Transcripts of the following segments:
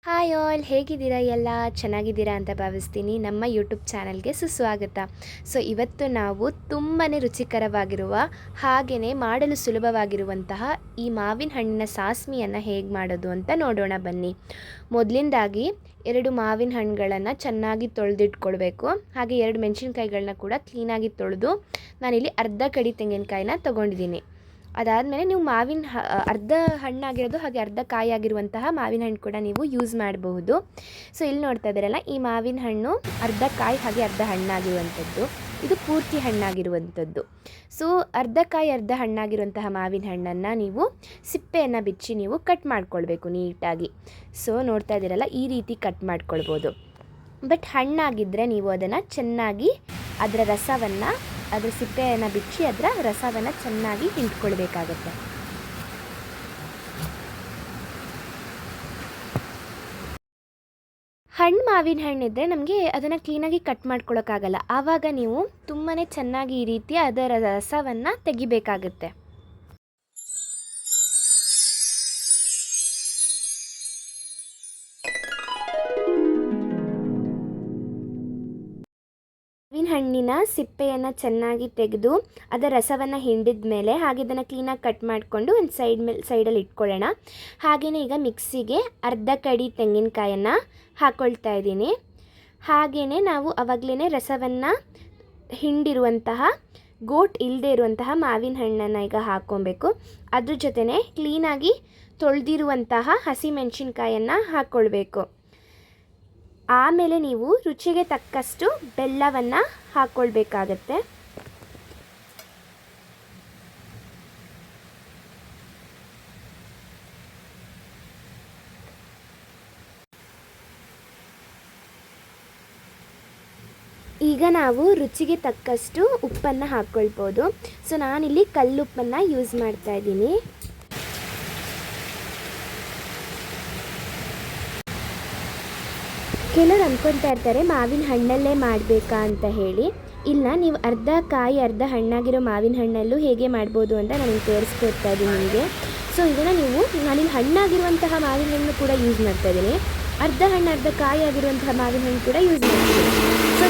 Hi all, ಹೇಗಿದ್ದೀರಾ? ಎಲ್ಲ ಚೆನ್ನಾಗಿದ್ದೀರಾ ಅಂತ ಭಾವಿಸ್ತೀನಿ. ನಮ್ಮ ಯೂಟ್ಯೂಬ್ ಚಾನಲ್ಗೆ ಸುಸ್ವಾಗತ. ಇವತ್ತು ನಾವು ತುಂಬಾ ರುಚಿಕರವಾಗಿರುವ ಹಾಗೆಯೇ ಮಾಡಲು ಸುಲಭವಾಗಿರುವಂತಹ ಈ ಮಾವಿನ ಹಣ್ಣಿನ ಸಾಸ್ಮಿಯನ್ನು ಹೇಗೆ ಮಾಡೋದು ಅಂತ ನೋಡೋಣ ಬನ್ನಿ. ಮೊದಲಿಂದಾಗಿ 2 ಮಾವಿನ ಹಣ್ಣುಗಳನ್ನು ಚೆನ್ನಾಗಿ ತೊಳೆದಿಟ್ಕೊಳ್ಬೇಕು. ಹಾಗೆ 2 ಮೆಣಸಿನ್ಕಾಯಿಗಳನ್ನ ಕೂಡ ಕ್ಲೀನಾಗಿ ತೊಳೆದು ನಾನಿಲ್ಲಿ ಅರ್ಧ ಕಡಿ ತೆಂಗಿನಕಾಯಿನ ತೊಗೊಂಡಿದ್ದೀನಿ. ಅದಾದಮೇಲೆ ನೀವು ಅರ್ಧ ಹಣ್ಣಾಗಿರೋದು ಹಾಗೆ ಅರ್ಧ ಕಾಯಿ ಆಗಿರುವಂತಹ ಮಾವಿನ ಹಣ್ಣು ಕೂಡ ನೀವು ಯೂಸ್ ಮಾಡಬಹುದು. ಇಲ್ಲಿ ನೋಡ್ತಾ ಇದ್ದೀರಲ್ಲ, ಈ ಮಾವಿನ ಹಣ್ಣು ಅರ್ಧ ಕಾಯಿ ಹಾಗೆ ಅರ್ಧ ಹಣ್ಣಾಗಿರುವಂಥದ್ದು. ಇದು ಪೂರ್ತಿ ಹಣ್ಣಾಗಿರುವಂಥದ್ದು. ಅರ್ಧ ಕಾಯಿ ಅರ್ಧ ಹಣ್ಣಾಗಿರುವಂತಹ ಮಾವಿನ ಹಣ್ಣನ್ನು ನೀವು ಸಿಪ್ಪೆಯನ್ನು ಬಿಚ್ಚಿ ನೀವು ಕಟ್ ಮಾಡ್ಕೊಳ್ಬೇಕು ನೀಟಾಗಿ. ನೋಡ್ತಾ ಇದ್ದೀರಲ್ಲ, ಈ ರೀತಿ ಕಟ್ ಮಾಡ್ಕೊಳ್ಬೋದು. ಬಟ್ ಹಣ್ಣಾಗಿದ್ದರೆ ನೀವು ಅದನ್ನು ಚೆನ್ನಾಗಿ ಅದರ ಸಿಪ್ಪೆಯನ್ನು ಬಿಚ್ಚಿ ಅದರ ರಸವನ್ನು ಚೆನ್ನಾಗಿ ಹಿಂಡ್ಕೊಳ್ಬೇಕಾಗತ್ತೆ. ಮಾವಿನ ಹಣ್ಣಿದ್ದರೆ ನಮಗೆ ಅದನ್ನು ಕ್ಲೀನಾಗಿ ಕಟ್ ಮಾಡ್ಕೊಳ್ಳೋಕ್ಕಾಗಲ್ಲ. ಆವಾಗ ನೀವು ತುಂಬಾ ಚೆನ್ನಾಗಿ ಈ ರೀತಿ ಅದರ ರಸವನ್ನು ತೆಗಿಬೇಕಾಗತ್ತೆ. ಮಾವಿನ ಹಣ್ಣಿನ ಸಿಪ್ಪೆಯನ್ನು ಚೆನ್ನಾಗಿ ತೆಗೆದು ಅದರ ರಸವನ್ನು ಹಿಂಡಿದ ಮೇಲೆ ಹಾಗೆ ಇದನ್ನು ಕ್ಲೀನಾಗಿ ಕಟ್ ಮಾಡಿಕೊಂಡು ಒಂದು ಸೈಡಲ್ಲಿ ಇಟ್ಕೊಳ್ಳೋಣ. ಹಾಗೆಯೇ ಈಗ ಮಿಕ್ಸಿಗೆ ಅರ್ಧ ಕಡಿ ತೆಂಗಿನಕಾಯನ್ನು ಹಾಕ್ಕೊಳ್ತಾ ಇದ್ದೀನಿ. ಹಾಗೆಯೇ ನಾವು ಆವಾಗಲೇ ರಸವನ್ನು ಹಿಂಡಿರುವಂತಹ ಗೋಟ್ ಇಲ್ಲದೆ ಇರುವಂತಹ ಮಾವಿನ ಹಣ್ಣನ್ನು ಈಗ ಹಾಕ್ಕೊಬೇಕು. ಅದ್ರ ಜೊತೆನೇ ಕ್ಲೀನಾಗಿ ತೊಳೆದಿರುವಂತಹ ಹಸಿಮೆಣಸಿನ್ಕಾಯನ್ನು ಹಾಕ್ಕೊಳ್ಬೇಕು. ಆಮೇಲೆ ನೀವು ರುಚಿಗೆ ತಕ್ಕಷ್ಟು ಬೆಲ್ಲವನ್ನು ಹಾಕ್ಕೊಳ್ಬೇಕಾಗತ್ತೆ. ಈಗ ನಾವು ರುಚಿಗೆ ತಕ್ಕಷ್ಟು ಉಪ್ಪನ್ನು ಹಾಕ್ಕೊಳ್ಬೋದು. ನಾನಿಲ್ಲಿ ಕಲ್ಲುಪ್ಪನ್ನು ಯೂಸ್ ಮಾಡ್ತಾ ಇದ್ದೀನಿ. ಕೆಲವರು ಅಂದ್ಕೊತಾ ಇರ್ತಾರೆ ಮಾವಿನ ಹಣ್ಣಲ್ಲೇ ಮಾಡಬೇಕಾ ಅಂತ ಹೇಳಿ. ಇಲ್ಲ, ನೀವು ಅರ್ಧ ಕಾಯಿ ಅರ್ಧ ಹಣ್ಣಾಗಿರೋ ಮಾವಿನ ಹಣ್ಣಲ್ಲೂ ಹೇಗೆ ಮಾಡ್ಬೋದು ಅಂತ ನಾನು ತೋರಿಸ್ಕೊಡ್ತಾ ಇದ್ದೀನಿ ನಿಮಗೆ. ಇದನ್ನು ನಾನಿಲ್ಲಿ ಹಣ್ಣಾಗಿರುವಂತಹ ಮಾವಿನ ಹಣ್ಣು ಕೂಡ ಯೂಸ್ ಮಾಡ್ತಾ ಇದ್ದೀನಿ. ಅರ್ಧ ಹಣ್ಣು ಅರ್ಧ ಕಾಯಿ ಆಗಿರುವಂತಹ ಮಾವಿನ ಹಣ್ಣು ಕೂಡ ಯೂಸ್ ಮಾಡ್ತೀನಿ.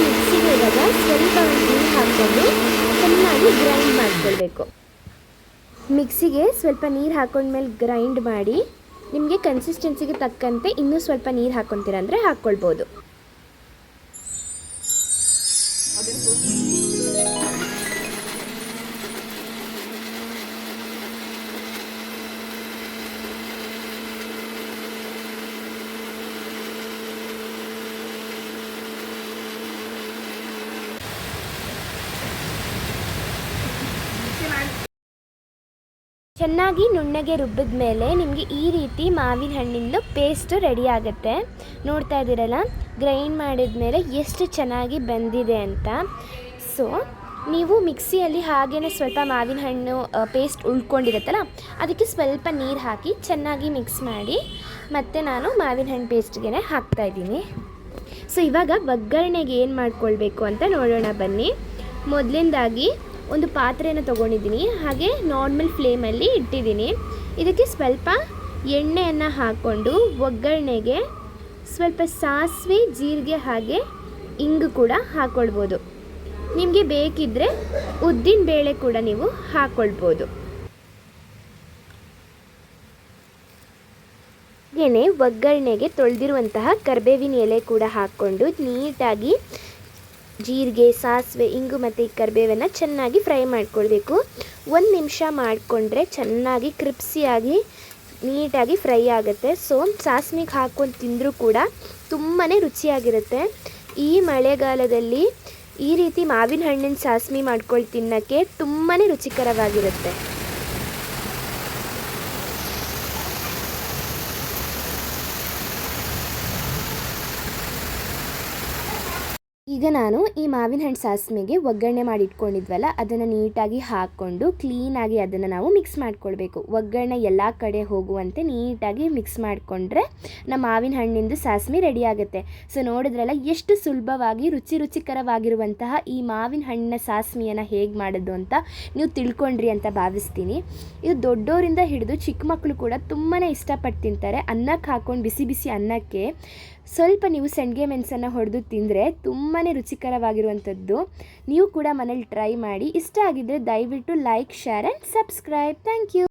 ಮಿಕ್ಸಿಗೆ ಇವಾಗ ಸ್ವಲ್ಪ ನೀರು ಹಾಕ್ಕೊಂಡು ಚೆನ್ನಾಗಿ ಗ್ರೈಂಡ್ ಮಾಡ್ಕೊಳ್ಬೇಕು. ಮಿಕ್ಸಿಗೆ ಸ್ವಲ್ಪ ನೀರು ಹಾಕೊಂಡ್ಮೇಲೆ ಗ್ರೈಂಡ್ ಮಾಡಿ ನಿಮಗೆ ಕನ್ಸಿಸ್ಟೆನ್ಸಿಗೆ ತಕ್ಕಂತೆ ಇನ್ನೂ ಸ್ವಲ್ಪ ನೀರು ಹಾಕ್ಕೊತೀರ ಅಂದರೆ ಹಾಕ್ಕೊಳ್ಬೋದು. ಚೆನ್ನಾಗಿ ನುಣ್ಣಗೆ ರುಬ್ಬಿದ ಮೇಲೆ ನಿಮಗೆ ಈ ರೀತಿ ಮಾವಿನ ಹಣ್ಣಿಂದು ಪೇಸ್ಟು ರೆಡಿ ಆಗುತ್ತೆ. ನೋಡ್ತಾ ಇದ್ದೀರಲ್ಲ, ಗ್ರೈಂಡ್ ಮಾಡಿದ ಮೇಲೆ ಎಷ್ಟು ಚೆನ್ನಾಗಿ ಬಂದಿದೆ ಅಂತ. ನೀವು ಮಿಕ್ಸಿಯಲ್ಲಿ ಹಾಗೇ ಸ್ವಲ್ಪ ಮಾವಿನ ಹಣ್ಣು ಪೇಸ್ಟ್ ಉಳ್ಕೊಂಡಿರುತ್ತಲ್ಲ, ಅದಕ್ಕೆ ಸ್ವಲ್ಪ ನೀರು ಹಾಕಿ ಚೆನ್ನಾಗಿ ಮಿಕ್ಸ್ ಮಾಡಿ ಮತ್ತೆ ನಾನು ಮಾವಿನ ಹಣ್ಣು ಪೇಸ್ಟ್ಗೆ ಹಾಕ್ತಾಯಿದ್ದೀನಿ. ಇವಾಗ ಒಗ್ಗರಣೆಗೆ ಏನು ಮಾಡ್ಕೊಳ್ಬೇಕು ಅಂತ ನೋಡೋಣ ಬನ್ನಿ. ಮೊದಲಿಂದಾಗಿ ಒಂದು ಪಾತ್ರೆಯನ್ನು ತೊಗೊಂಡಿದ್ದೀನಿ. ಹಾಗೆ ನಾರ್ಮಲ್ ಫ್ಲೇಮಲ್ಲಿ ಇಟ್ಟಿದ್ದೀನಿ. ಇದಕ್ಕೆ ಸ್ವಲ್ಪ ಎಣ್ಣೆಯನ್ನು ಹಾಕ್ಕೊಂಡು ಒಗ್ಗರಣೆಗೆ ಸ್ವಲ್ಪ ಸಾಸಿವೆ, ಜೀರಿಗೆ ಹಾಗೆ ಇಂಗು ಕೂಡ ಹಾಕ್ಕೊಳ್ಬೋದು. ನಿಮಗೆ ಬೇಕಿದ್ದರೆ ಉದ್ದಿನ ಬೇಳೆ ಕೂಡ ನೀವು ಹಾಕ್ಕೊಳ್ಬೋದು. ಹಾಗೆಯೇ ಒಗ್ಗರಣೆಗೆ ತೊಳೆದಿರುವಂತಹ ಕರಿಬೇವಿನ ಎಲೆ ಕೂಡ ಹಾಕ್ಕೊಂಡು ನೀಟಾಗಿ ಜೀರಿಗೆ, ಸಾಸಿವೆ, ಇಂಗು ಮತ್ತು ಈ ಕರಿಬೇವನ್ನು ಚೆನ್ನಾಗಿ ಫ್ರೈ ಮಾಡ್ಕೊಳ್ಬೇಕು. 1 ನಿಮಿಷ ಮಾಡಿಕೊಂಡ್ರೆ ಚೆನ್ನಾಗಿ ಕ್ರಿಪ್ಸಿಯಾಗಿ ನೀಟಾಗಿ ಫ್ರೈ ಆಗುತ್ತೆ. ಸಾಸ್ಮಿಗೆ ಹಾಕ್ಕೊಂಡು ತಿಂದರೂ ಕೂಡ ತುಂಬಾ ರುಚಿಯಾಗಿರುತ್ತೆ. ಈ ಮಳೆಗಾಲದಲ್ಲಿ ಈ ರೀತಿ ಮಾವಿನ ಹಣ್ಣಿನ ಸಾಸ್ಮಿ ಮಾಡ್ಕೊಂಡು ತಿನ್ನೋಕ್ಕೆ ತುಂಬಾ ರುಚಿಕರವಾಗಿರುತ್ತೆ. ಈಗ ನಾನು ಈ ಮಾವಿನ ಹಣ್ಣು ಸಾಸ್ಮಿಗೆ ಒಗ್ಗರಣೆ ಮಾಡಿ ಇಟ್ಕೊಂಡಿದ್ವಲ್ಲ ಅದನ್ನು ನೀಟಾಗಿ ಹಾಕ್ಕೊಂಡು ಕ್ಲೀನಾಗಿ ಅದನ್ನು ನಾವು ಮಿಕ್ಸ್ ಮಾಡ್ಕೊಳ್ಬೇಕು. ಒಗ್ಗರಣೆ ಎಲ್ಲ ಕಡೆ ಹೋಗುವಂತೆ ನೀಟಾಗಿ ಮಿಕ್ಸ್ ಮಾಡಿಕೊಂಡ್ರೆ ನಮ್ಮ ಮಾವಿನ ಹಣ್ಣಿಂದು ಸಾಸ್ಮಿ ರೆಡಿ ಆಗುತ್ತೆ. ಸೊ ನೋಡಿದ್ರಲ್ಲ ಎಷ್ಟು ಸುಲಭವಾಗಿ ರುಚಿಕರವಾಗಿರುವಂತಹ ಈ ಮಾವಿನ ಹಣ್ಣಿನ ಸಾಸ್ಮಿಯನ್ನು ಹೇಗೆ ಮಾಡೋದು ಅಂತ ನೀವು ತಿಳ್ಕೊಂಡ್ರಿ ಅಂತ ಭಾವಿಸ್ತೀನಿ. ಇದು ದೊಡ್ಡೋರಿಂದ ಹಿಡಿದು ಚಿಕ್ಕ ಮಕ್ಕಳು ಕೂಡ ತುಂಬಾ ಇಷ್ಟಪಟ್ಟು ತಿಂತಾರೆ. ಅನ್ನಕ್ಕೆ ಹಾಕ್ಕೊಂಡು ಬಿಸಿ ಬಿಸಿ ಅನ್ನಕ್ಕೆ ಸ್ವಲ್ಪ ನೀವು ಸೆಣ್ಗೆ ಮೆಣಸನ್ನು ಹೊಡೆದು ತಿಂದರೆ ತುಂಬಾ ರುಚಿಕರವಾಗಿರುವಂಥದ್ದು. ನೀವು ಕೂಡ ಮನೇಲಿ ಟ್ರೈ ಮಾಡಿ. ಇಷ್ಟ ಆಗಿದ್ದರೆ ದಯವಿಟ್ಟು like, share and subscribe. Thank you.